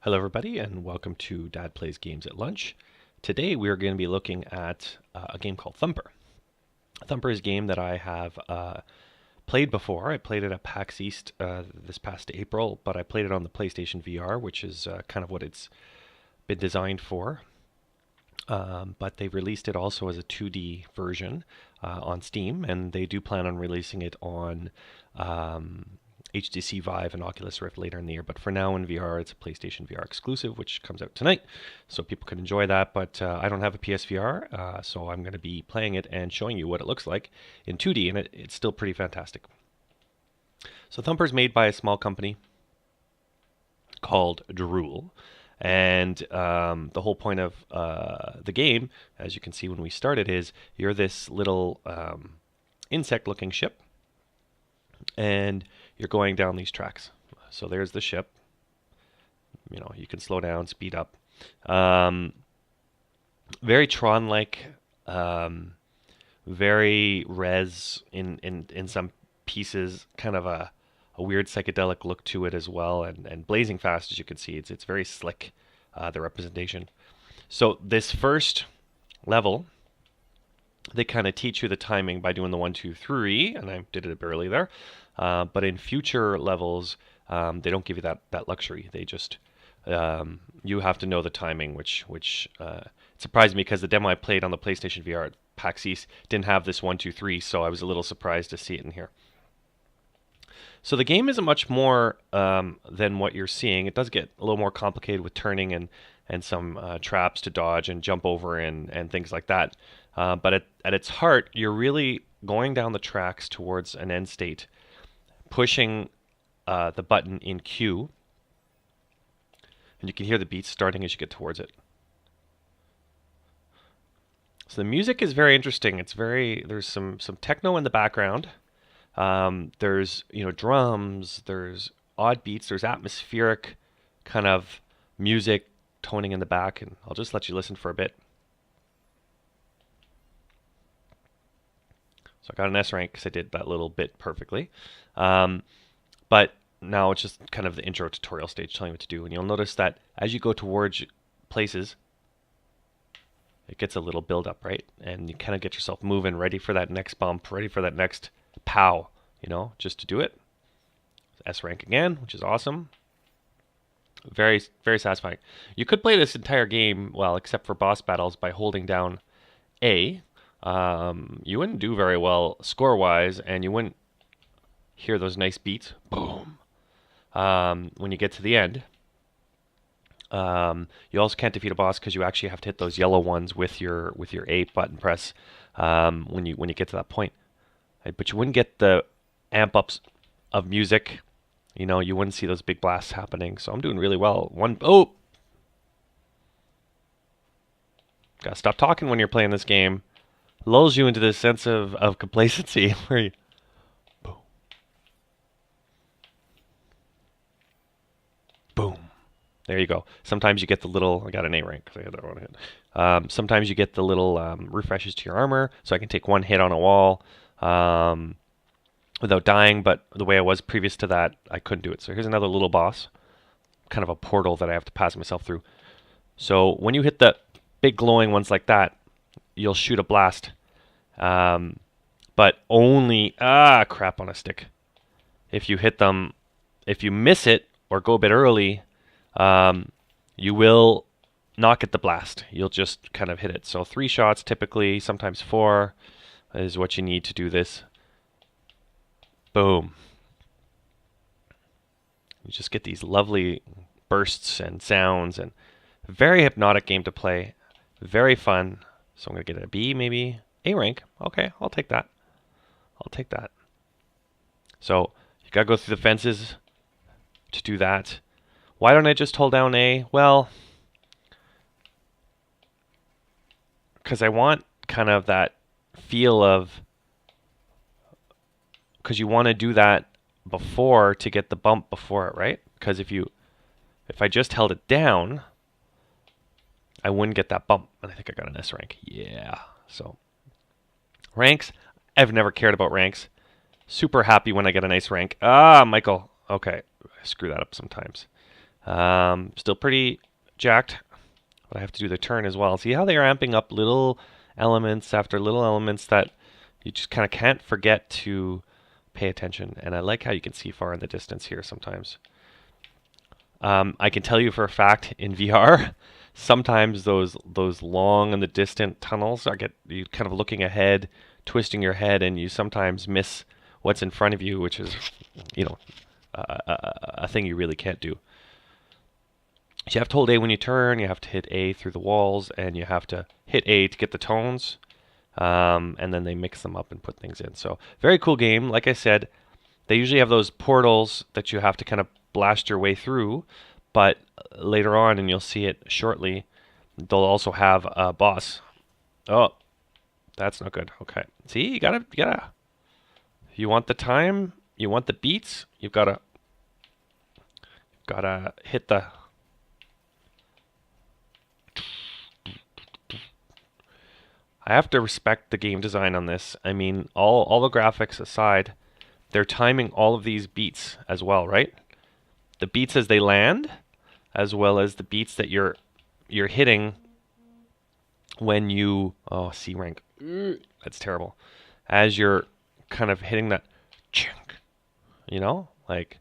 Hello everybody and welcome to Dad Plays Games at Lunch. Today we are going to be looking at a game called Thumper. Thumper is a game that I have played before. I played it at PAX East this past April, but I played it on the PlayStation VR, which is kind of what it's been designed for. But they released it also as a 2D version on Steam, and they do plan on releasing it on HTC Vive and Oculus Rift later in the year. But for now in VR, it's a PlayStation VR exclusive, which comes out tonight, so people can enjoy that. But I don't have a PSVR, so I'm going to be playing it and showing you what it looks like in 2D, and it's still pretty fantastic. So Thumper's made by a small company called Drool. And the whole point of the game, as you can see when we started, is you're this little insect-looking ship, and you're going down these tracks. So there's the ship. You know, you can slow down, speed up. Very Tron-like, very res in some pieces, kind of a weird psychedelic look to it as well, and blazing fast, as you can see. It's very slick, the representation. So this first level, they kind of teach you the timing by doing the 1, 2, 3, and I did it barely there. But in future levels, they don't give you that luxury. They just you have to know the timing, which surprised me because the demo I played on the PlayStation VR at PAX East didn't have this 1, 2, 3, so I was a little surprised to see it in here. So the game isn't much more than what you're seeing. It does get a little more complicated with turning and some traps to dodge and jump over and things like that. But at its heart, you're really going down the tracks towards an end state, pushing the button in Q, and you can hear the beats starting as you get towards it. So the music is very interesting. There's some techno in the background. There's drums, there's odd beats, there's atmospheric kind of music toning in the back, and I'll just let you listen for a bit. So I got an S rank because I did that little bit perfectly. But now it's just kind of the intro tutorial stage telling you what to do, and you'll notice that as you go towards places, it gets a little build up, right? And you kind of get yourself moving, ready for that next bump, ready for that next pow, just to do it. S rank again, which is awesome. Very, very satisfying. You could play this entire game, well, except for boss battles, by holding down A. You wouldn't do very well score-wise, and you wouldn't hear those nice beats. Boom. When you get to the end. You also can't defeat a boss because you actually have to hit those yellow ones with your A button press when you get to that point. Right? But you wouldn't get the amp ups of music. You wouldn't see those big blasts happening. So I'm doing really well. Gotta stop talking when you're playing this game. Lulls you into this sense of complacency where you boom. Boom. There you go. Sometimes you get the little, I got an A rank because I had that one hit. Sometimes you get the little refreshes to your armor, so I can take one hit on a wall without dying, but the way I was previous to that, I couldn't do it. So here's another little boss, kind of a portal that I have to pass myself through. So when you hit the big glowing ones like that, you'll shoot a blast, but only, crap on a stick. If you hit them, if you miss it or go a bit early, you will not get the blast. You'll just kind of hit it. So 3 shots typically, sometimes 4 is what you need to do this. Boom. You just get these lovely bursts and sounds, and very hypnotic game to play. Very fun. So I'm going to get a B, maybe A rank. Okay, I'll take that. So you got to go through the fences to do that. Why don't I just hold down A? Well, because I want kind of that feel of, because you want to do that before to get the bump before it, right? Because if I just held it down, I wouldn't get that bump. And I think I got an S rank. Yeah. So ranks, I've never cared about ranks. Super happy when I get a nice rank. Michael. Okay, I screw that up sometimes. Still pretty jacked, but I have to do the turn as well. See how they are amping up little elements after little elements that you just kind of can't forget to pay attention. And I like how you can see far in the distance here sometimes. I can tell you for a fact in VR, sometimes those long and the distant tunnels you kind of looking ahead, twisting your head, and you sometimes miss what's in front of you, which is, you know, a thing you really can't do. So you have to hold A when you turn, you have to hit A through the walls, and you have to hit A to get the tones, and then they mix them up and put things in. So very cool game. Like I said, they usually have those portals that you have to kind of blast your way through, but later on, and you'll see it shortly, they'll also have a boss. Oh, that's not good. Okay. See, you want the time, you want the beats, you've gotta hit the. I have to respect the game design on this. I mean, all the graphics aside, they're timing all of these beats as well, right? The beats as they land, as well as the beats that you're hitting when you C rank. That's terrible. As you're kind of hitting that chunk, you know, like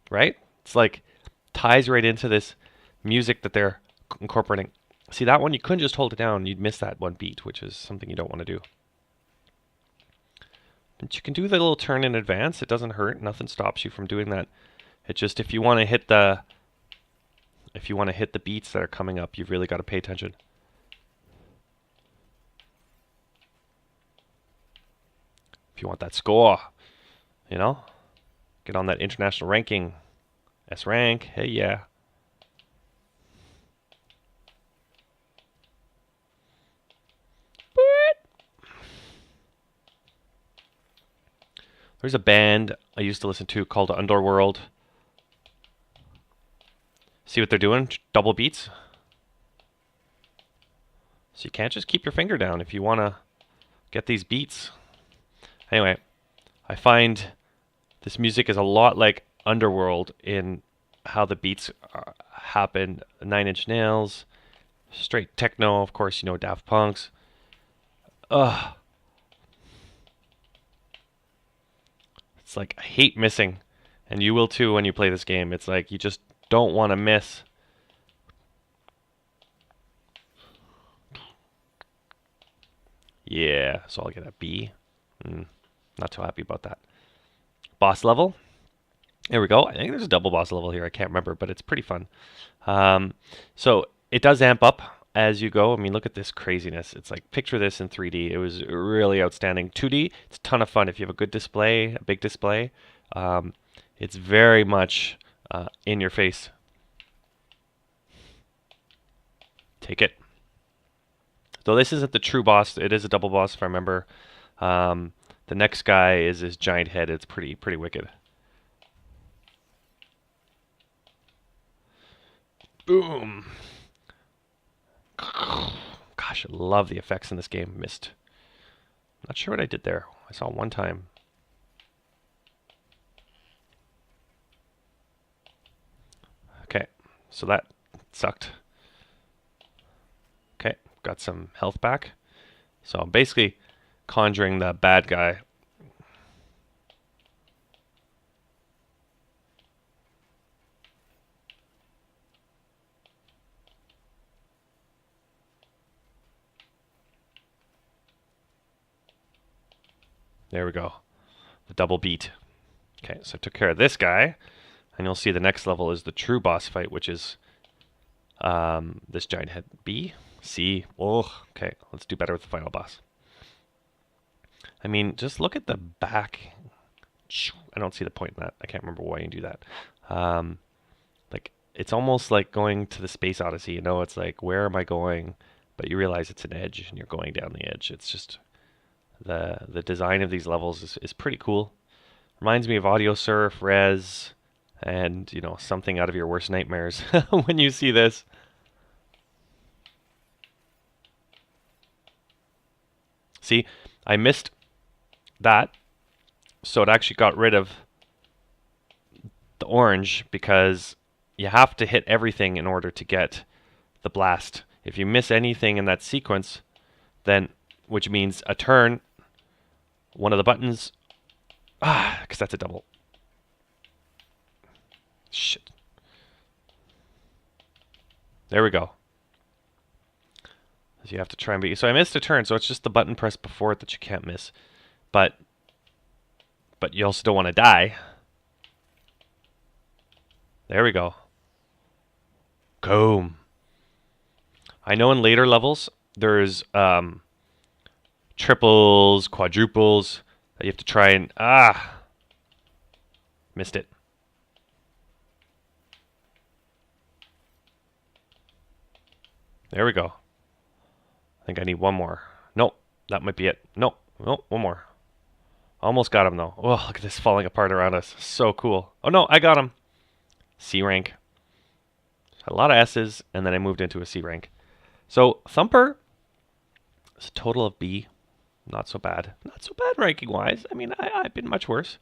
right? It's like ties right into this music that they're incorporating. See that one? You couldn't just hold it down. You'd miss that one beat, which is something you don't want to do. But you can do the little turn in advance. It doesn't hurt. Nothing stops you from doing that. It's just if you want to hit the beats that are coming up, you've really got to pay attention. If you want that score, you know, get on that international ranking, S rank. Hey, yeah. There's a band I used to listen to called Underworld. See what they're doing? Double beats. So you can't just keep your finger down if you want to get these beats. Anyway, I find this music is a lot like Underworld in how the beats happen. 9 Inch Nails, straight techno, of course, you know, Daft Punk's. Ugh. It's like I hate missing, and you will too when you play this game. It's like you just don't want to miss. Yeah, so I'll get a B. Not too happy about that. Boss level. There we go. I think there's a double boss level here. I can't remember, but it's pretty fun. So it does amp up as you go. I mean, look at this craziness. It's like, picture this in 3D. It was really outstanding. 2D, it's a ton of fun if you have a good display, a big display. It's very much in your face. Take it. Though this isn't the true boss, it is a double boss if I remember. The next guy is this giant head. It's pretty wicked. Boom. Gosh, I love the effects in this game. Missed. Not sure what I did there. I saw it one time. Okay, so that sucked. Okay, got some health back. So I'm basically conjuring the bad guy. There we go. The double beat. Okay, so I took care of this guy. And you'll see the next level is the true boss fight, which is this giant head. B? C? Oh, okay. Let's do better with the final boss. I mean, just look at the back. I don't see the point in that. I can't remember why you do that. Like, it's almost like going to the Space Odyssey. You know, it's like, where am I going? But you realize it's an edge, and you're going down the edge. It's just the design of these levels is pretty cool. Reminds me of Audio Surf, Rez, and, you know, something out of your worst nightmares when you see this. See, I missed that, So it actually got rid of the orange because you have to hit everything in order to get the blast. If you miss anything in that sequence, then, which means a turn, one of the buttons, because that's a double. Shit. There we go. So you have to try and beat. So I missed a turn, so it's just the button press before it that you can't miss. But you also don't want to die. There we go. Boom. I know in later levels there's triples, quadruples that you have to try and missed it. There we go. I think I need one more. Nope, that might be it. Nope, one more. Almost got him though. Oh, look at this falling apart around us. So cool. Oh no, I got him. C rank. A lot of S's, and then I moved into a C rank. So Thumper is a total of B. Not so bad. Not so bad ranking wise. I mean, I've been much worse.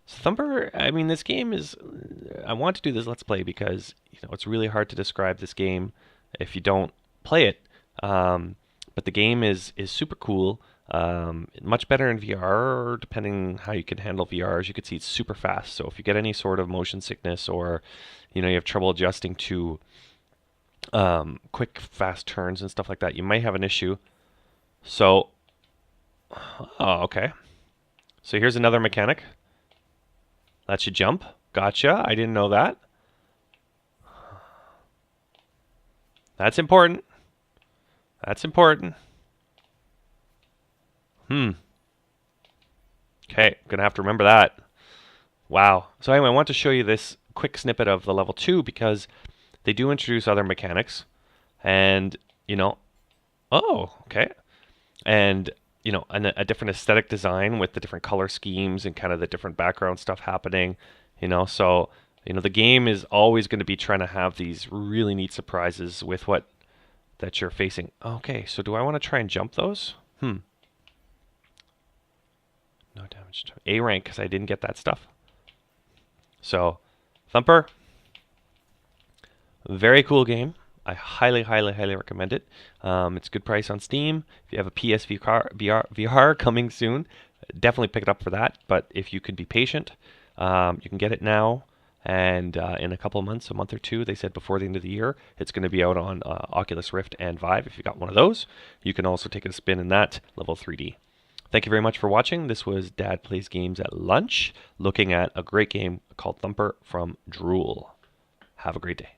So Thumper, I mean, this game is. I want to do this Let's Play because it's really hard to describe this game if you don't play it. But the game is super cool. Much better in VR, depending how you can handle VR. As you can see, it's super fast. So if you get any sort of motion sickness or you have trouble adjusting to quick, fast turns and stuff like that, you might have an issue. So, okay. So here's another mechanic. Lets you jump. Gotcha. I didn't know that. That's important. That's important. Okay, gonna have to remember that. Wow. So anyway, I want to show you this quick snippet of the level 2 because they do introduce other mechanics, and okay, and a different aesthetic design with the different color schemes and kind of the different background stuff happening. So the game is always going to be trying to have these really neat surprises with what that you're facing. Okay, so do I want to try and jump those? No damage to A rank because I didn't get that stuff. So, Thumper, very cool game. I highly, highly, highly recommend it. It's a good price on Steam. If you have a PS VR coming soon, definitely pick it up for that. But if you could be patient, you can get it now. And in a couple of months, a month or two, they said before the end of the year, it's going to be out on Oculus Rift and Vive. If you got one of those, you can also take a spin in that level 3D. Thank you very much for watching. This was Dad Plays Games at Lunch, looking at a great game called Thumper from Drool. Have a great day.